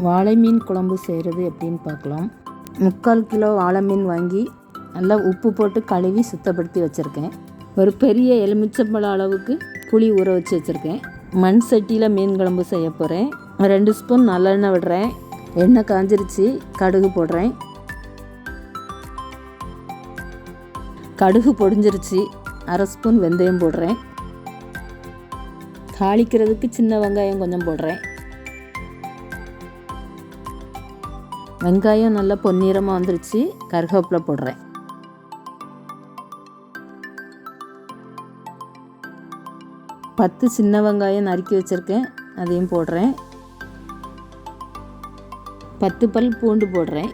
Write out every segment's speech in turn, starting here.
வாழை மீன் குழம்பு செய்கிறது எப்படின்னு பார்க்கலாம். 3/4 கிலோ வாழை மீன் வாங்கி நல்லா உப்பு போட்டு கழுவி சுத்தப்படுத்தி வச்சுருக்கேன். ஒரு பெரிய எலுமிச்சம்பழம் அளவுக்கு புளி ஊற வச்சு வச்சுருக்கேன். மண் சட்டியில் மீன் குழம்பு செய்ய போகிறேன். 2 ஸ்பூன் நல்லெண்ணெய் விடுறேன். எண்ணெய் காஞ்சிருச்சு. கடுகு போடுறேன். கடுகு பொடிஞ்சிருச்சு. 1/2 ஸ்பூன் வெந்தயம் போடுறேன். தாளிக்கிறதுக்கு சின்ன வெங்காயம் கொஞ்சம் போடுறேன். வெங்காயம் நல்லா பொன்னிறமாக வந்துருச்சு. கருவேப்பிலை போடுறேன். பத்து சின்ன வெங்காயம் நறுக்கி வச்சுருக்கேன், அதையும் போடுறேன். 10 பல் பூண்டு போடுறேன்.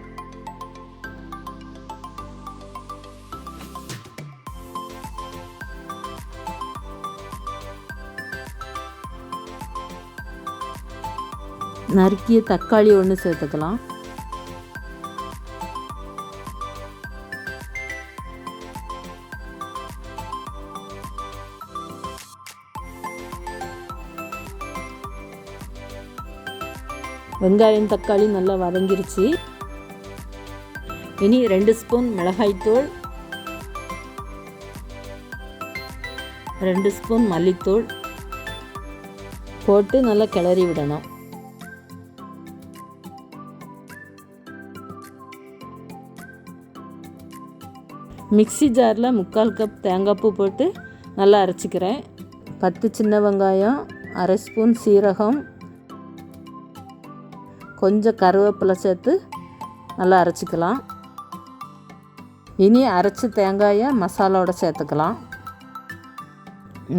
நறுக்கிய தக்காளி 1 சேர்த்துக்கலாம். வெங்காயம் தக்காளி நல்லா வதங்கிருச்சு. இனி 2 ஸ்பூன் மிளகாய்த்தூள், 2 ஸ்பூன் மல்லித்தூள் போட்டு நல்லா கிளறி விடணும். மிக்ஸி ஜாரில் 3/4 கப் தேங்காய் பூ போட்டு நல்லா அரைச்சிக்கிறேன். 10 சின்ன வெங்காயம், 1/2 ஸ்பூன் சீரகம், கொஞ்சம் கருவேப்பிலை சேர்த்து நல்லா அரைச்சிக்கலாம். இனி அரைச்ச தேங்காயை மசாலாவோட சேர்த்துக்கலாம்.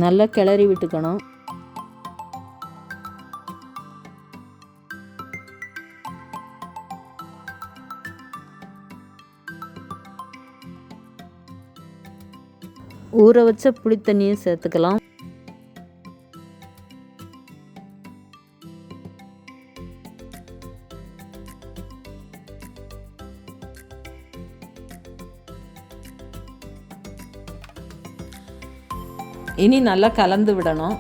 நல்லா கிளறி விட்டுக்கணும். ஊற வச்ச புளி தண்ணியை சேர்த்துக்கலாம். இனி நல்லா கலந்து விடணும்.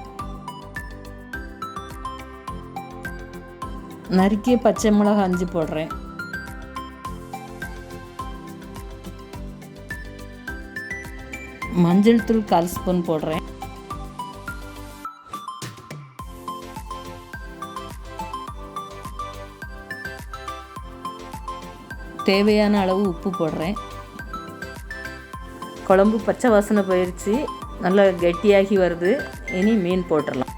நறுக்கிய பச்சை மிளகாய் 5 போடுறேன். மஞ்சள் தூள் 1/4 ஸ்பூன் போடுறேன். தேவையான அளவு உப்பு போடுறேன். குழம்பு பச்சை வாசனை போயிடுச்சு. நல்லா கெட்டியாகி வருது. இனி மீன் போட்டுடலாம்.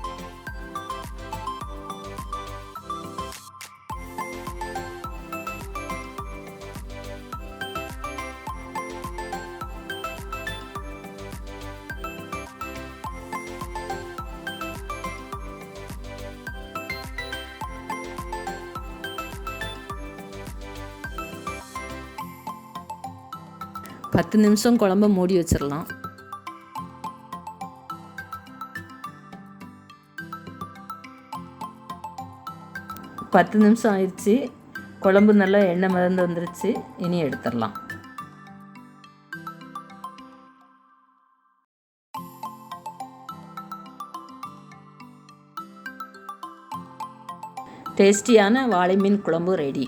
பத்து நிமிஷம் குழம்ப மூடி வச்சிடலாம். பத்து நிமிஷம் ஆயிடுச்சு. குழம்பு நல்லா எண்ணெய் மிதந்து வந்துருச்சு. இனி எடுத்துடலாம். டேஸ்டியான வாழை மீன் குழம்பு ரெடி.